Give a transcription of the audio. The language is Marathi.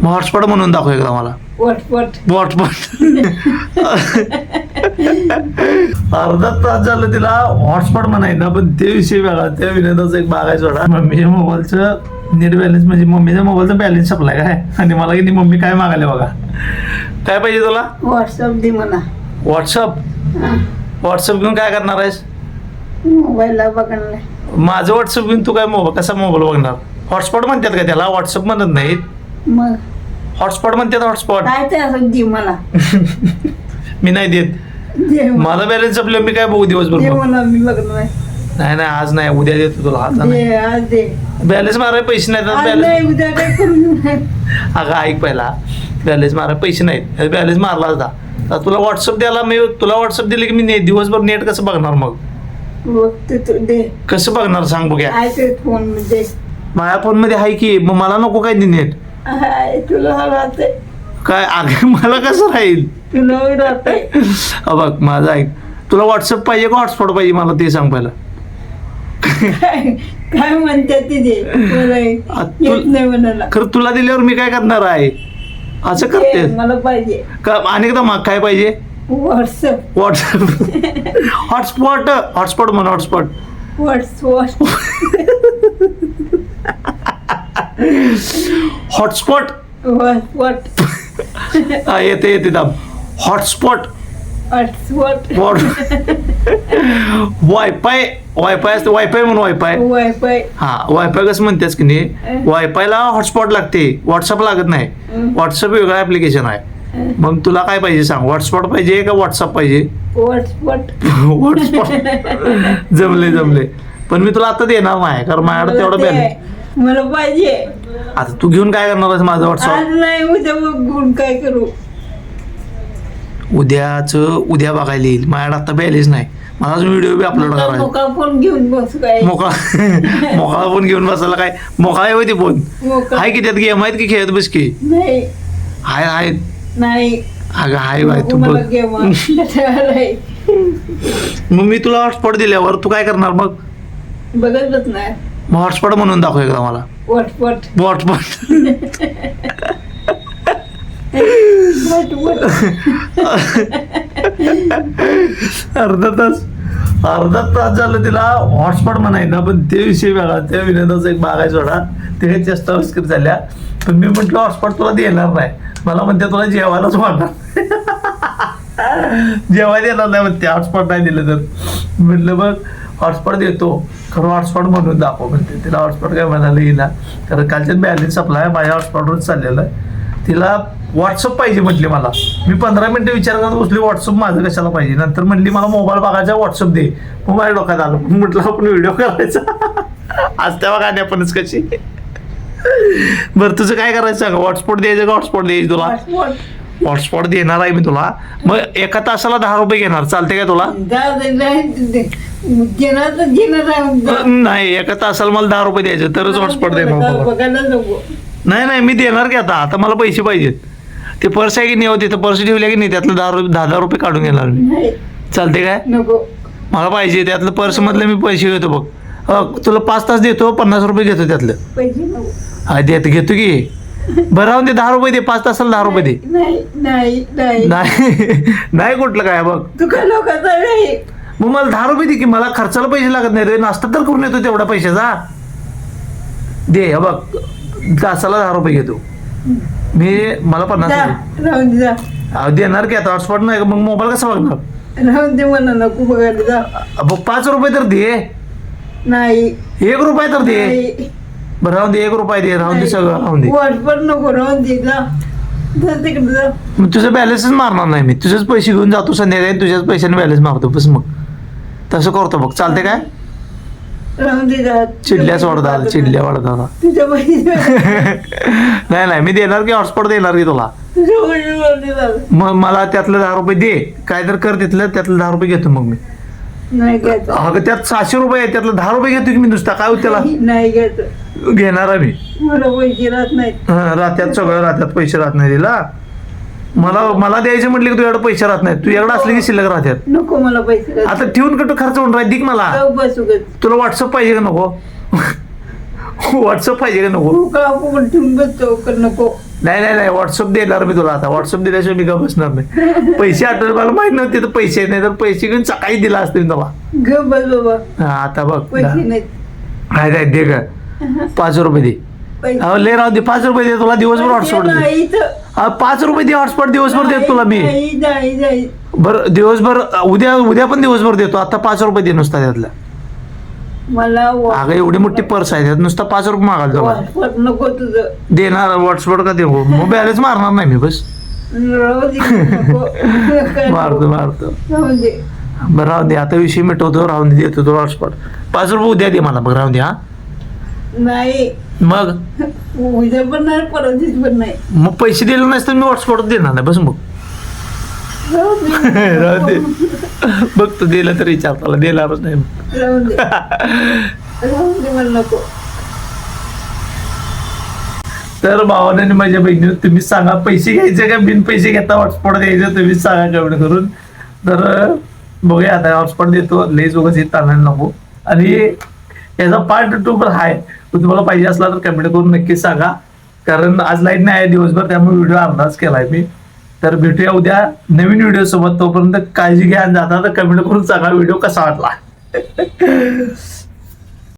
मग हॉटस्पॉट म्हणून दाखव एकदा मला. वटपट हॉटस्पॉट अर्धा तास झालं तिला हॉटस्पॉट म्हणायचं, पण ते विषय वेगळा. त्या विनोदाचा एक भाग आहे सोडा. मम्मीच्या मोबाईलचं नेट बॅलन्स म्हणजे मम्मीच्या मोबाईलचा बॅलन्स संपलाय काय, आणि मला किती मम्मी काय मागायला बघा. काय पाहिजे तुला? व्हॉट्सअप दे मला. व्हॉट्सअप? व्हॉट्सअप घेऊन काय करणार आहेस? मोबाईलला बघणार. माझं व्हॉट्सअप घेऊन तू काय कसा मोबाईल बघणार? हॉटस्पॉट म्हणतात का त्याला? व्हॉट्सअप म्हणत नाहीत, मग हॉटस्पॉट म्हणतात. हॉटस्पॉट काय ते असं दे मला. मी नाही देत. दे मला. माझा बॅलन्स संपलं, मी काय बघू दिवसभर दे मग? मला, मी बघणार. नाही नाही, आज नाही, उद्या देतो तुला. आता नाही. दे आज दे. बॅलन्स मारायला पैसे नाहीत. आज बॅलन्स नाही, उद्या काय करू. अगं ऐक, पहिला बॅलन्स मारायला पैसे नाहीत. बॅलन्स मारला होता तुला व्हॉट्सअप द्यायला. मी तुला व्हॉट्सअप दिले की मी दिवसभर नेट कसं बघणार? मग बघते तू दे. कसं बघणार सांग बघ्या? आहे ते फोन मध्ये. माझ्या फोन मध्ये आहे की, मग मला नको काय नेट? आहे तुला राहते. काय अगं मला कसं राहील? तुला राहते. बघ माझं ऐक, तुला व्हॉट्सअप पाहिजे का हॉटस्पॉट पाहिजे मला ते सांग पहिला. काय म्हणतात ते दे. मला येत नाही म्हणाला. खरं तुला दिल्यावर मी काय करणार आहे? असं करते मला पाहिजे का? अनेकदा माग काय पाहिजे? व्हॉट्सअप. WhatsApp hotspot. हॉटस्पॉट म्हण. हॉटस्पॉट. व्हॉट्सअप. Hotspot WhatsApp. येते येते दाब. हॉटस्पॉट. व्हॉट्सअप. वायफाय. वायफाय असते. वायफाय म्हणून वायफाय. वायफाय. हा वायफाय कसं म्हणतेस की नाही, वायफायला हॉटस्पॉट लागते, व्हॉट्सअप लागत नाही. व्हॉट्सअप वेगळं ऍप्लिकेशन आहे. मग तुला काय पाहिजे सांग? व्हॉट्सपॉट पाहिजे का व्हॉट्सअप पाहिजे? व्हॉट्सअप. व्हॉट्सपॉट. जमले. पण मी तुला आता देणार नाही, कारण माझ्याकडे तेवढं बॅलन्स. मला पाहिजे. आता तू घेऊन काय करणार आहेस माझं व्हॉट्सअप? आज नाही, उद्या बघून काय करू. उद्या बघायला येईल. माझ्याकडे आता बॅलन्स नाही. मला अजून व्हिडिओ बी अपलोड करायचा. मोका फोन घेऊन बसू काय. मोकळा फोन घेऊन बसायला काय? मोकळा आहे होती फोन. हाय की त्यात गेम आहेत की खेळत बस की? नाही आहेत. नाही अगं हाय बाय तू बघ. मग मी तुला हॉटस्पॉट दिल्यावर तू काय करणार मग? बघतच नाही. मग हॉटस्पॉट म्हणून दाखव एकदा मला. व्हॉट्सअप. अर्धा तास झालं तिला हॉटस्पॉट म्हणायचं, पण ते विषय वेगळा. त्या विनोदाचा एक भाग आहे सोडा. ते चेष्टा मस्करी झाल्या. पण मी म्हटलं हॉटस्पॉट तुला देणार नाही. मला म्हणते तुला जेवायलाच वाटणार. जेवायला देणार नाही म्हणते हॉटस्पॉट नाही दिलं तर. म्हटलं बघ हॉटस्पॉट देतो, खरं हॉटस्पॉट म्हणून दाखव म्हणते. तिला हॉटस्पॉट काय म्हणाले येईल, कारण कालच्यात बॅलन्स संपला आहे, माझ्या हॉटस्पॉटवरच चाललेलं आहे. तिला व्हॉट्सअप पाहिजे म्हटली मला. मी 15 मिनिटं विचार करत बसली व्हॉट्सअप माझं कशाला पाहिजे. नंतर म्हणली मला मोबाईल बघायचा, व्हॉट्सअप दे. मग माझ्या डोक्यात आलं, म्हटलं आपण व्हिडिओ करायचा. आज तेव्हा गाणी आपणच कशी. बरं तुझं काय करायचं सांग? व्हॉट्सपॉट द्यायचं का हॉटस्पॉट द्यायचं तुला? हॉटस्पॉट देणार आहे मी तुला. मग एका तासाला 10 रुपये घेणार, चालते काय तुला? नाही, एका तासाला मला 10 रुपये द्यायचे तरच हॉटस्पॉट देणार. नाही मी देणार की आता मला पैसे पाहिजेत. ते पर्स आहे की नाही, तिथं पर्स ठेवल्या की नाही, त्यातलं 10 रुपये काढून घेणार मी. चालते काय? मला पाहिजे त्यातलं. पर्स मधलं मी पैसे घेतो बघ. तुला 5 तास देतो, 50 रुपये घेतो त्यातलं. हा घेतो की. बरं राहून दे, 10 रुपये दे. 5 तासाला 10 रुपये दे. नाही कुठलं काय बघ. तू काय लोकांचा नाही. मग मला 10 रुपये दे की. मला खर्चाला पैसे लागत नाही रे. नाश्ता तर करून येतो तेवढा पैशाचा. दे बघ, तासाला 10 रुपये घेतो मी. मला 50 रुपये देणार की. आता हॉटस्पॉट नाही मग मोबाईल कसा बघणार? राहून दे मला, नको बघायला जा. 5 रुपये तर दे. नाही 1 रुपये तर दे. बरं राहून दे, 1 रुपये दे. राहून दे, सगळं राहून दे. व्हॉट्सअप नको, राहून दे जा. तिकडे जा. मग तुझं बॅलन्सच मारणार नाही मी. तुझेच पैसे घेऊन जातो संध्याकाळी, तुझ्याच पैशाने बॅलन्स मारतो बस. मग तसं करतो बघ, चालते काय? राहून दे जा. चिडल्या वाढता. तुझ्या नाही मी देणार की. हॉटस्पॉट देणार की तुला. मग मला त्यातलं 10 रुपये दे. काय तर कर तिथलं, त्यातलं 10 रुपये घेतो मग मी. नाही घ्यायचं. अगं त्यात 600 रुपये आहे, त्यातलं 10 रुपये घेतो की मी नुसता. काय होत त्याला? नाही घ्यायचं. घेणार आहे मी. मला पैसे राहत नाहीत. राहत्यात, सगळं राहत्यात. पैसे राहत नाही तिला. मला द्यायचे म्हटले की तुझ्याकडे पैसे राहत नाही. तू एवढं असले की शिल्लक राहत्यात. नको मला पैसे. आता ठेवून कुठं खर्च होऊन राहत. दिक मला. तुला व्हॉट्सअप पाहिजे का नको? व्हॉट्सअप पाहिजे का नको? ठेवून बसतो नको. नाही व्हॉट्सअप देणार मी तुला आता. व्हॉट्सअप दिल्याशिवाय मी का बसणार नाही. पैसे आठवले मला माहित नव्हते तर पैसे नाही तर पैसे घेऊन सकाळी दिला असते मी तुला. ग बस बाबा हा आता बघ पैसे नाहीत हाय काय दे का 5 रुपये दे. पैसे अहो लय राहू दे 5 रुपये दे तुला दिवसभर हॉटस्पॉट दे. नाही इथं. 5 रुपये दे हॉटस्पॉट दिवसभर देतो तुला मी. नाही बरं दिवसभर उद्या पण दिवसभर देतो. आता 5 रुपये दे नुसता त्यातला. मला अगं एवढी मोठी पर्स आहे त्यात नुसता 5 रुपये मागायला जाऊ हॉटस्पॉट नको तुझं. देणार व्हॉट्सपॉट का देऊ मग बॅलन्स मारणार नाही मी बस. राहू दे, नको. मारतो राहू दे. बरं राहून दे आता विषय मिटवतो. राहून दे देतो तो हॉटस्पॉट. 5 रुपये उद्या दे मला बघ राहून दे. हा नाही मग उद्या पण नाही परत दिवशी पण नाही. मग पैसे दिले नाहीस तर मी हॉटस्पॉट देणार नाही बस. मग राहू दे. राहू दे बघ तू दिलं तर विचार त्याला देणारच नाही. राहू दे. राहू दे मला नको. तर भावाने आणि माझ्या बहिणीने तुम्ही सांगा पैसे घ्यायचे का बिन पैसे घेता हॉटस्पॉट द्यायचं तुम्ही सांगा कमेंट करून. तर बघूया आता हॉटस्पॉट देतो लई जोगच येत चालणार नको. आणि याचा पार्ट 2 पण आहे तुम्हाला पाहिजे असला तर कमेंट करून नक्कीच सांगा. कारण आज लाईट नाही आहे दिवसभर त्यामुळे व्हिडिओ अर्धाच केलाय मी. तर भेटूया उद्या नवीन व्हिडिओ सोबत. तोपर्यंत काळजी घ्या आणि जाता तर कमेंट करून सांगा व्हिडिओ कसा वाटला.